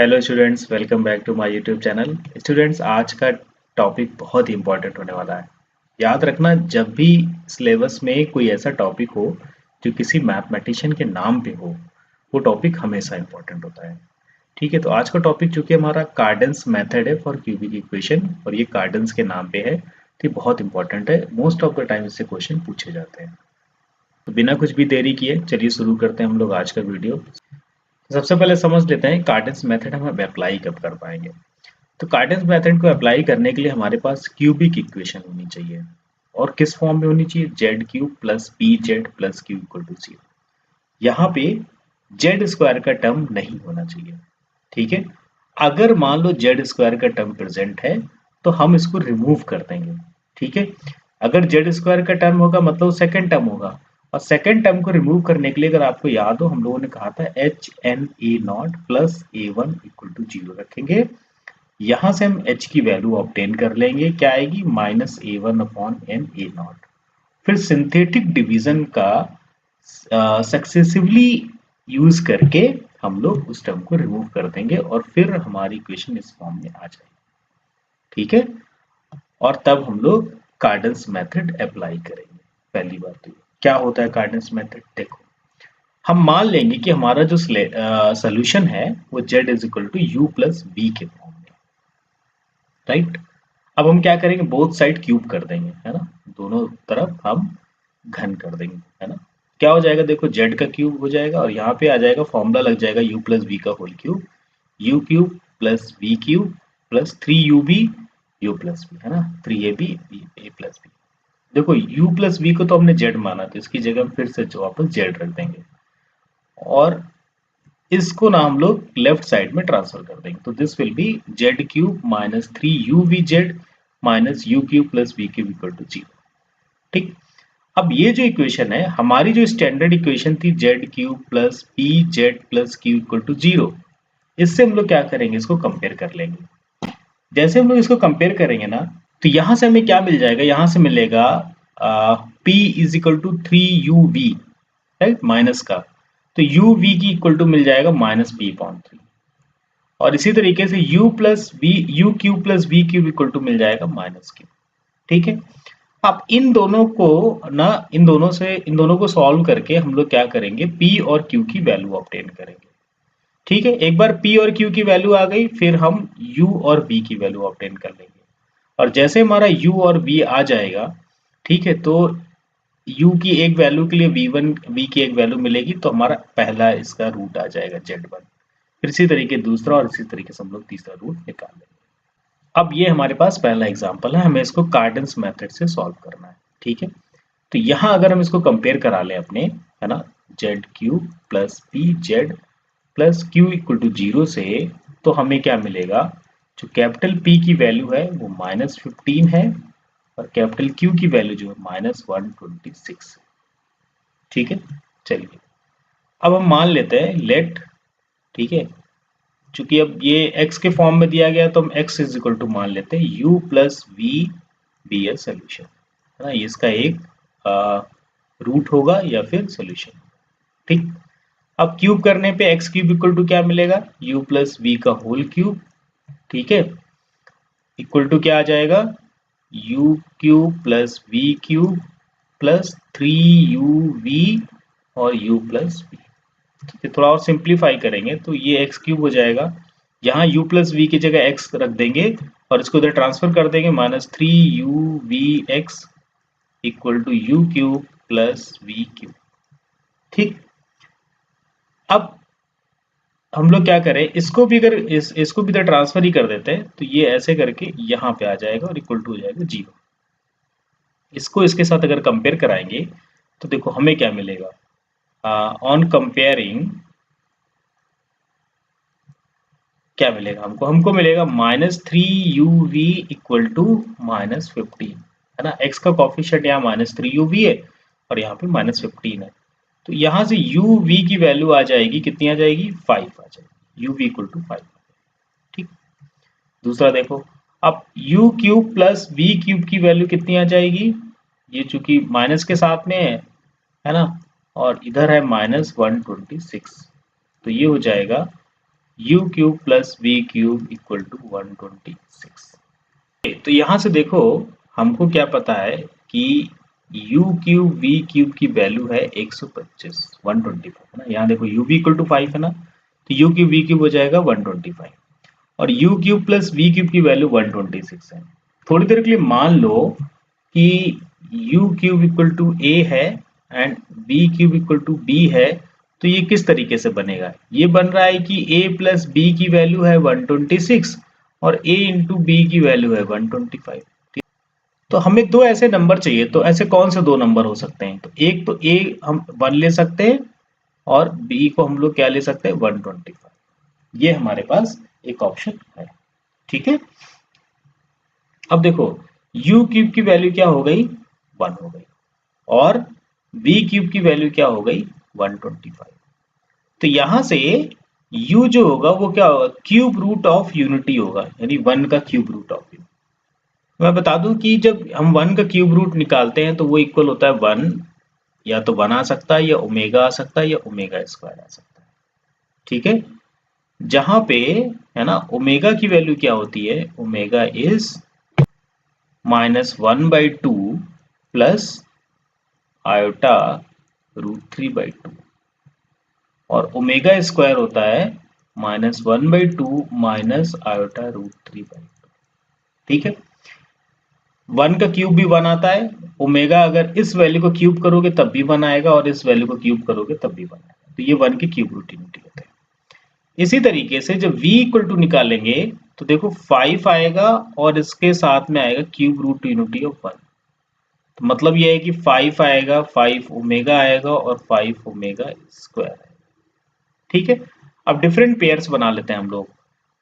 Hello students, welcome back to my YouTube channel. Students, आज का topic बहुत ही important होने वाला है। याद रखना, जब भी सिलेबस में कोई ऐसा टॉपिक हो जो किसी मैथमेटिशियन के नाम पे हो, वो टॉपिक हमेशा इंपॉर्टेंट होता है। ठीक है, तो आज का टॉपिक चूंकि हमारा कार्डन्स मेथड है फॉर क्यूबिक इक्वेशन और ये कार्डन्स के नाम पे है, तो ये बहुत इंपॉर्टेंट है। मोस्ट ऑफ द टाइम इससे क्वेश्चन पूछे जाते हैं। तो बिना कुछ भी देरी किए चलिए शुरू करते हैं हम लोग आज का वीडियो। सबसे पहले समझ लेते हैं कार्टेन्स मेथड हम अप्लाई कब कर पाएंगे। तो कार्टेन्स मेथड को अप्लाई करने के लिए हमारे पास क्यूबिक इक्वेशन होनी चाहिए। और किस फॉर्म में होनी चाहिए? Z cube plus p z plus q equal to zero. यहाँ पे जेड स्क्वायर का टर्म नहीं होना चाहिए। ठीक है, अगर मान लो जेड स्क्वायर का टर्म प्रेजेंट है तो हम इसको रिमूव कर देंगे। ठीक है, अगर जेड स्क्वायर का टर्म होगा मतलब सेकंड टर्म होगा। और सेकंड टर्म को रिमूव करने के लिए अगर आपको याद हो, हम लोगों ने कहा था h n a naught plus a one equal to zero रखेंगे। यहां से हम h की वैल्यू ऑब्टेन कर लेंगे, क्या आएगी? Minus a one upon n a naught. फिर सिंथेटिक डिवीजन का सक्सेसिवली यूज करके हम लोग उस टर्म को रिमूव कर देंगे और फिर हमारी इक्वेशन इस फॉर्म में आ जाएगी। ठीक है, और तब हम लोग कार्डन्स मेथड अप्लाई करेंगे। पहली बात तो क्या होता है कार्डन्स मेथड? देखो, हम मान लेंगे कि हमारा जो सोल्यूशन है वो z is equal to u plus b के फॉर्म में, राइट। अब हम क्या करेंगे? बोथ साइड क्यूब कर देंगे, है ना। दोनों तरफ हम घन कर देंगे, है ना। क्या हो जाएगा? देखो, z का क्यूब हो जाएगा और यहाँ पे आ जाएगा, फॉर्मूला लग जाएगा u प्लस बी का whole cube, u cube plus b cube plus three u b u plus b, है ना। Three a b a plus b. देखो, u प्लस बी को तो हमने z माना, तो इसकी जगह हम फिर से वापस z रख देंगे और इसको ना हम लोग लेफ्ट साइड में ट्रांसफर कर देंगे। तो this will be z cube minus three u v z minus u cube plus b cube equal to zero. ठीक, अब ये जो इक्वेशन है, हमारी जो स्टैंडर्ड इक्वेशन थी z cube plus p z plus q equal to zero, इससे हम लोग क्या करेंगे? इसको कंपेयर कर लेंगे। जैसे हम लोग इसको कंपेयर करेंगे ना, तो यहां से हमें क्या मिल जाएगा? यहां से मिलेगा p is equal to three u v, right, minus का। तो यू वी की इक्वल टू मिल जाएगा माइनस पी अपॉन थ्री। और इसी तरीके से u plus b u cube plus b cube equal to मिल जाएगा माइनस क्यू। ठीक है, अब इन दोनों को ना, इन दोनों को सॉल्व करके हम लोग क्या करेंगे? p और q की वैल्यू ऑब्टेन करेंगे। ठीक है, एक बार p और q की वैल्यू आ गई, फिर हम u और v की वैल्यू ऑब्टेन कर लेंगे। और जैसे हमारा u और v आ जाएगा, ठीक है, तो u की एक वैल्यू के लिए v1 v की एक वैल्यू मिलेगी, तो हमारा पहला इसका रूट आ जाएगा z1। फिर इसी तरीके दूसरा और इसी तरीके से हम लोग तीसरा रूट निकाल लेंगे। अब ये हमारे पास पहला एग्जांपल है, हमें इसको कार्डन्स मेथड से सॉल्व करना है। ठीक है, तो यहाँ अगर हम इसको कंपेयर करा लें अपने, है ना, z cube plus p z plus q equal to zero से, तो हमें क्या मिलेगा? जो कैपिटल पी की वैल्यू है वो माइनस 15 है और कैपिटल क्यू की वैल्यू जो है माइनस 126। ठीक है, चलिए अब हम मान लेते हैं लेट, ठीक है, चूंकि अब ये x के फॉर्म में दिया गया तो हम x इज इक्वल टू मान लेते हैं u plus v be a solution, है ना। ये इसका एक रूट होगा या फिर सोल्यूशन। ठीक, अब क्यूब करने पे x क्यूब इक्वल टू क्या मिलेगा? u प्लस वी का होल क्यूब, ठीक है, इक्वल टू क्या आ जाएगा? u cube plus v cube plus three u v और u प्लस वी। ठीक है, थोड़ा और सिंप्लीफाई करेंगे तो ये x क्यूब हो जाएगा। यहाँ u प्लस वी की जगह x रख देंगे और इसको इधर ट्रांसफर कर देंगे, minus three u v x equal to u cube plus v cube. ठीक, अब हम लोग क्या करें? इसको भी अगर इसको भी इधर ट्रांसफर ही कर देते हैं तो ये ऐसे करके यहाँ पे आ जाएगा और इक्वल टू हो जाएगा जीरो। इसको इसके साथ अगर कंपेयर कराएंगे तो देखो हमें क्या मिलेगा? ऑन कंपेयरिंग क्या मिलेगा हमको? हमको मिलेगा minus three u v equal to minus 15, है ना। x का कॉफिशिएंट यहाँ माइनस थ्री यू वी है और यहाँ पे माइनस 15 है। तो यहाँ से यू वी की वैल्यू आ जाएगी, कितनी आ जाएगी? 5 आ जाएगी, यू वी इक्वल टू 5। ठीक, दूसरा देखो, अब u cube plus v cube की वैल्यू कितनी आ जाएगी? ये चूंकि माइनस के साथ में है ना, और इधर है माइनस 126, तो ये हो जाएगा u cube plus v cube equal to 126। तो यहां से देखो हमको क्या पता है कि u क्यूब वी क्यूब की वैल्यू है 125 125 है ना। यहाँ देखो u भी इक्वल टू 5 है ना, तो u क्यूब वी क्यूब हो जाएगा 125 और u cube plus v cube की वैल्यू 126 है। थोड़ी देर के लिए मान लो कि u cube equal to a है and v cube equal to b है, तो ये किस तरीके से बनेगा? ये बन रहा है कि a प्लस b की वैल्यू है 126 और a इंटू बी की वैल्यू है 125। तो हमें दो ऐसे नंबर चाहिए, तो ऐसे कौन से दो नंबर हो सकते हैं? तो एक तो a हम 1 ले सकते हैं और b को हम लोग क्या ले सकते हैं 125। ये हमारे पास एक ऑप्शन है। ठीक है, अब देखो u क्यूब की वैल्यू क्या हो गई 1 हो गई और v क्यूब की वैल्यू क्या हो गई 125। तो यहां से u जो होगा वो क्या होगा क्यूब रूट ऑफ यूनिटी होगा, यानी 1 का क्यूब रूट ऑफ यूनिटी। मैं बता दूं कि जब हम 1 का क्यूब रूट निकालते हैं तो वो इक्वल होता है 1, या तो 1 आ सकता है या ओमेगा आ सकता है या ओमेगा स्क्वायर आ सकता है। ठीक है, जहां पे है ना ओमेगा की वैल्यू क्या होती है, ओमेगा इज -1/2 प्लस आयोटा √3/2 और ओमेगा स्क्वायर होता है -1/2 माइनस आयोटा √3/2। ठीक है, 1 का क्यूब भी 1 आता है, ओमेगा अगर इस वैल्यू को क्यूब करोगे तब भी 1 आएगा और इस वैल्यू को क्यूब करोगे तब भी 1 आएगा। तो ये 1 की क्यूब रूट यूनिटी होते हैं। इसी तरीके से जब v इक्वल टू निकालेंगे तो देखो 5 आएगा और इसके साथ में आएगा क्यूब रूट यूनिटी ऑफ 1। तो मतलब यह है कि 5 आएगा, 5 ओमेगा आएगा और 5 ओमेगा स्क्वायर आएगा। ठीक है, अब डिफरेंट पेयर्स बना लेते हैं हम लोग।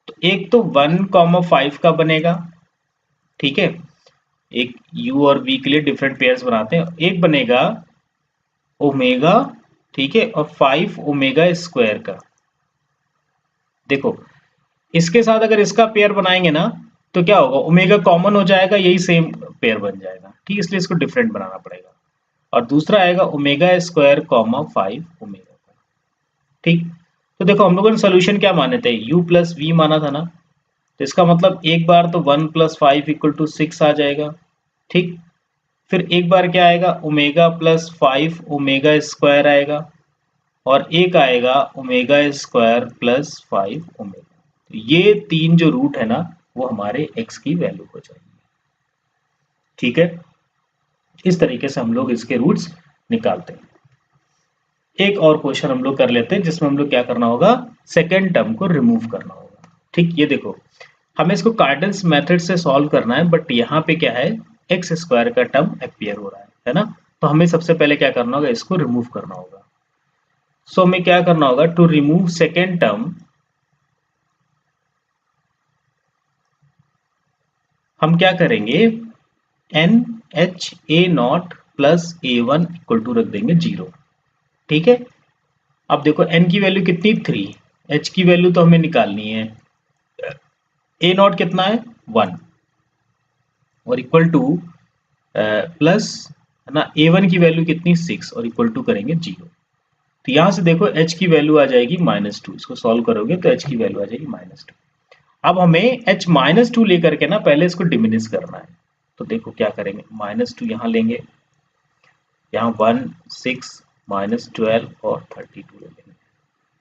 तो एक तो 1,5 का बनेगा। ठीक है, एक u और v के लिए डिफरेंट पेयर्स बनाते हैं। एक बनेगा ओमेगा, ठीक है, और 5 ओमेगा स्क्वायर का। देखो इसके साथ अगर इसका पेयर बनाएंगे ना तो क्या होगा, ओमेगा कॉमन हो जाएगा, यही सेम पेयर बन जाएगा। ठीक, इसलिए इसको डिफरेंट बनाना पड़ेगा। और दूसरा आएगा ओमेगा स्क्वायर कॉमा 5 ओमेगा का। ठीक, तो देखो हम लोगों ने सोल्यूशन क्या माने थे, u प्लस वी माना था ना, तो इसका मतलब एक बार तो 1 प्लस 5 इक्वल टू 6 आ जाएगा। ठीक, फिर एक बार क्या आएगा ओमेगा प्लस 5 ओमेगा स्क्वायर आएगा और एक आएगा ओमेगा स्क्वायर प्लस 5 ओमेगा। तो ये तीन जो रूट है ना वो हमारे x की वैल्यू हो जाएगी। ठीक है, इस तरीके से हम लोग इसके रूट्स निकालते हैं। एक और क्वेश्चन हम लोग कर लेते हैं जिसमें हम लोग क्या करना होगा, सेकेंड टर्म को रिमूव करना होगा। ठीक, ये देखो हमें इसको कार्डन्स मेथड से सॉल्व करना है, बट यहाँ पे क्या है एक्स स्क्वायर का टर्म अपीयर हो रहा है ना। तो हमें सबसे पहले क्या करना होगा, इसको रिमूव करना होगा। सो हमें क्या करना होगा, टू रिमूव सेकेंड टर्म हम क्या करेंगे, n h a naught plus a one equal to रख देंगे 0। ठीक है, अब देखो n की वैल्यू कितनी 3, h की वैल्यू तो हमें निकालनी है, ए नॉट कितना है 1 और इक्वल टू प्लस है ना ए वन की वैल्यू कितनी 6 और इक्वल टू करेंगे 0। तो यहां से देखो h की वैल्यू आ जाएगी -2, इसको सॉल्व करोगे तो h की वैल्यू आ जाएगी -2। अब हमें h -2 लेकर के ना पहले इसको डिमिनिश करना है। तो देखो क्या करेंगे, -2 यहाँ लेंगे, यहाँ 1 6 -12 और 32 ले लेंगे।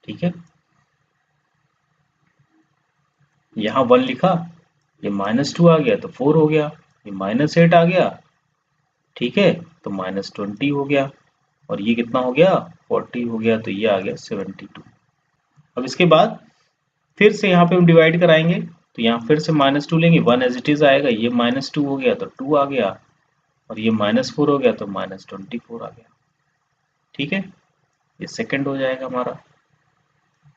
ठीक है, यहाँ 1 लिखा, ये -2 आ गया तो 4 हो गया, ये -8 आ गया। ठीक है, तो -20 हो गया और ये कितना हो गया 40 हो गया, तो ये आ गया 72। अब इसके बाद फिर से यहाँ पे हम डिवाइड कराएंगे, तो यहाँ फिर से -2 लेंगे, 1 एज इट इज आएगा, ये -2 हो गया तो 2 आ गया और ये -4 हो गया तो -24 आ गया। ठीक है, ये सेकंड हो जाएगा हमारा।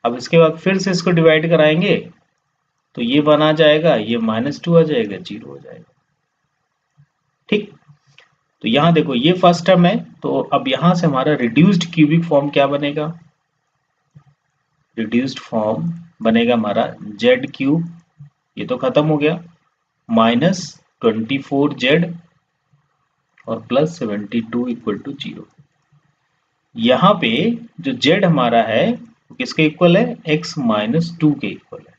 अब इसके बाद फिर से इसको डिवाइड कराएंगे तो ये 1 आ जाएगा, ये -2 आ जाएगा, 0 हो जाएगा। ठीक, तो यहाँ देखो ये फर्स्ट टर्म है, तो अब यहाँ से हमारा रिड्यूस्ड क्यूबिक फॉर्म क्या बनेगा, रिड्यूस्ड फॉर्म बनेगा हमारा जेड क्यूब, ये तो खत्म हो गया, -24z और +72 इक्वल टू 0। यहाँ पे जो z हमारा है तो किसके इक्वल है, x माइनस टू के इक्वल है।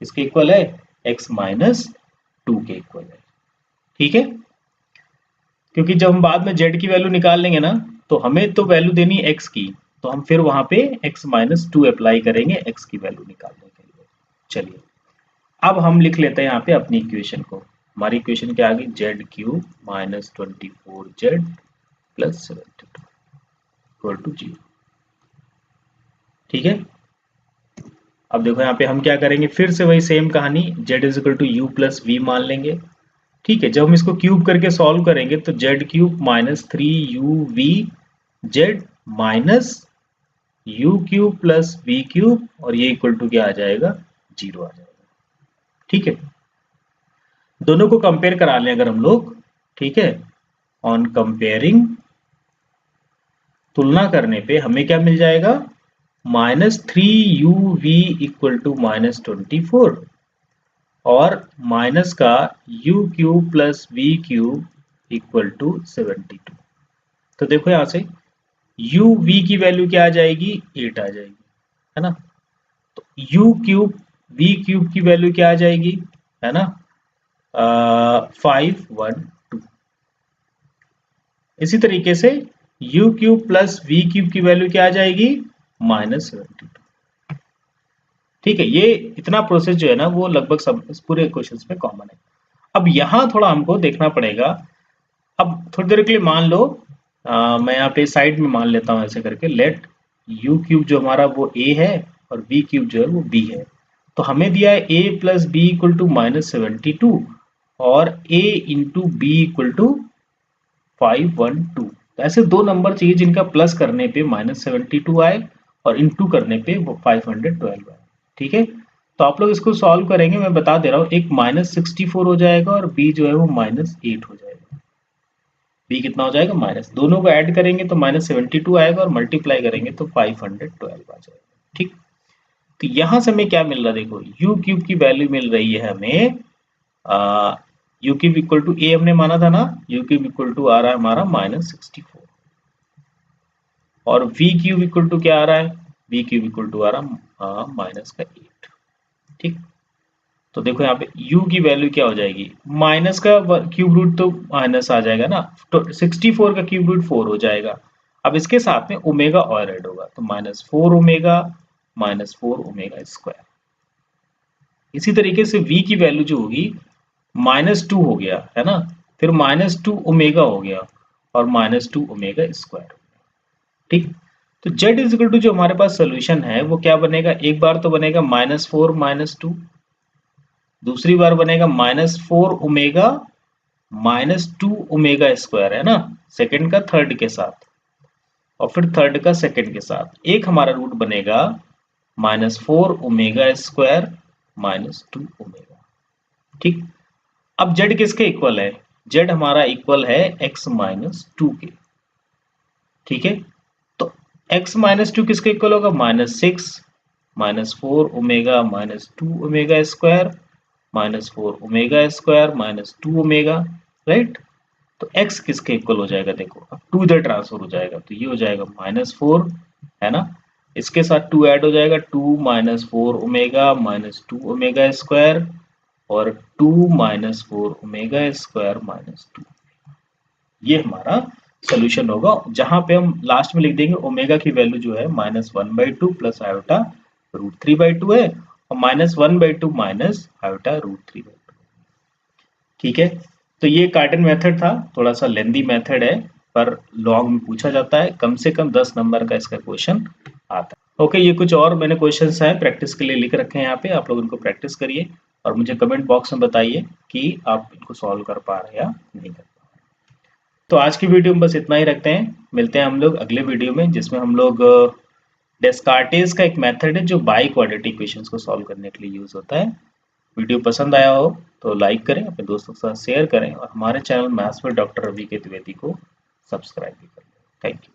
किसके इक्वल है, x माइनस टू के इक्वल है। ठीक है, क्योंकि जब हम बाद में z की वैल्यू निकाल लेंगे ना, तो हमें तो वैल्यू देनी है x की, तो हम फिर वहां पे x माइनस टू अप्लाई करेंगे x की वैल्यू निकालने के लिए। चलिए अब हम लिख लेते हैं यहाँ पे अपनी इक्वेशन को। हमारी इक्वेशन क्या आ गई, z cube minus 24z plus 72 equal to 0। ठीक है, अब देखो यहाँ पे हम क्या करेंगे, फिर से वही सेम कहानी, z is equal to u plus v मान लेंगे। ठीक है, जब हम इसको क्यूब करके सॉल्व करेंगे तो z cube minus three u v z minus u cube plus v cube, और ये इक्वल टू क्या आ जाएगा, 0 आ जाएगा। ठीक है, दोनों को कंपेयर करा लें अगर हम लोग। ठीक है, ऑन कंपेयरिंग, तुलना करने पे हमें क्या मिल जाएगा, minus three u v equal to minus 24 और माइनस का u cube plus v cube equal to 72। तो देखो यहां से यू वी की वैल्यू क्या आ जाएगी, 8 आ जाएगी, है ना। तो यू क्यूब वी क्यूब की वैल्यू क्या आ जाएगी, है ना, 512। इसी तरीके से u cube plus v cube की वैल्यू क्या आ जाएगी, माइनस 72। ठीक है, ये इतना प्रोसेस जो है ना वो लगभग सब इस पूरे क्वेश्चंस में कॉमन है। अब यहाँ थोड़ा हमको देखना पड़ेगा। अब थोड़ी देर के लिए मान लो, मैं यहाँ पे साइड में मान लेता हूँ ऐसे करके, लेट यू क्यूब जो हमारा वो a है और v क्यूब जो है वो b है। तो हमें दिया है a plus b equal to minus 72 और a into b equal to 512। तो ऐसे दो नंबर चाहिए जिनका प्लस करने पे माइनस 72 आए और इंटू करने पे वो 512 आए। ठीक है, तो आप लोग इसको सॉल्व करेंगे, मैं बता दे रहा हूँ, एक माइनस 64 हो जाएगा और b जो है वो माइनस 8 हो जाएगा। b कितना हो जाएगा, माइनस, दोनों को ऐड करेंगे तो माइनस 72 आएगा और मल्टीप्लाई करेंगे तो 512 आ जाएगा। ठीक, तो यहां से हमें क्या मिल रहा है, देखो यू क्यूब की वैल्यू मिल रही है हमें, यू क्यूब इक्वल टू ए हमने माना था ना, यू क्यूब इक्वल टू आ रहा है हमारा माइनस 64 और वी क्यूब इक्वल टू क्या आ रहा है, वी क्यूब इक्वल टू आ रहा है माइनस का 8। ठीक, तो देखो यहाँ पे u की वैल्यू क्या हो जाएगी, माइनस का क्यूब रूट तो माइनस आ जाएगा ना, तो 64 का क्यूब रूट 4 हो जाएगा। अब इसके साथ में ओमेगा और ऐड होगा तो minus 4 omega minus 4 omega square. इसी तरीके से v की वैल्यू जो होगी माइनस 2 हो गया, है ना, फिर माइनस 2 ओमेगा हो गया और माइनस 2 ओमेगा स्क्वायर। ठीक, तो z इज इक्वल टू जो हमारे पास सोल्यूशन है वो क्या बनेगा, एक बार तो बनेगा माइनस 4 माइनस 2, दूसरी बार बनेगा minus 4 omega minus 2 omega square, है ना, सेकंड का थर्ड के साथ और फिर थर्ड का सेकंड के साथ। एक हमारा रूट बनेगा minus 4 omega square minus 2 omega. ठीक, अब z किसके इक्वल है, z हमारा इक्वल है x माइनस टू के। ठीक है, तो x माइनस टू किसके इक्वल होगा, minus 6 minus 4 omega minus 2 omega square minus 4 omega square minus 2 omega, right. तो x किसके इक्वल हो जाएगा, देखो अब 2 इधर ट्रांसफर हो जाएगा तो ये हो जाएगा माइनस 4, है ना, इसके साथ 2 ऐड हो जाएगा, 2 minus 4 omega minus 2 omega square और 2 माइनस 4 ओमेगा स्क्वायर माइनस 2। ये हमारा सोल्यूशन होगा, जहां पे हम लास्ट में लिख देंगे ओमेगा की वैल्यू जो है माइनस 1/2 प्लस आयोटा रूट 3/2 है और माइनस 1/2 माइनस आयोटा रूट 3/2। ठीक है, तो ये कार्टेन मेथड था, थोड़ा सा लेंदी मेथड है पर लॉन्ग में पूछा जाता है, कम से कम 10 नंबर का इसका क्वेश्चन आता है। ओके, ये कुछ और मैंने क्वेश्चंस हैं प्रैक्टिस के लिए लिख रखे हैं यहाँ पे, आप लोग इनको प्रैक्टिस करिए और मुझे कमेंट बॉक्स में बताइए कि आप इनको सॉल्व कर पा रहे हैं या नहीं कर। तो आज की वीडियो में बस इतना ही रखते हैं, मिलते हैं हम लोग अगले वीडियो में जिसमें हम लोग डेस्कार्टेस का एक मेथड है जो बाई क्वाड्रेटिक इक्वेशंस को सॉल्व करने के लिए यूज होता है। वीडियो पसंद आया हो तो लाइक करें, अपने दोस्तों के साथ शेयर करें और हमारे channel maths with doctor Ravi K Dwivedi को सब्सक्राइब भी करें। Thank you.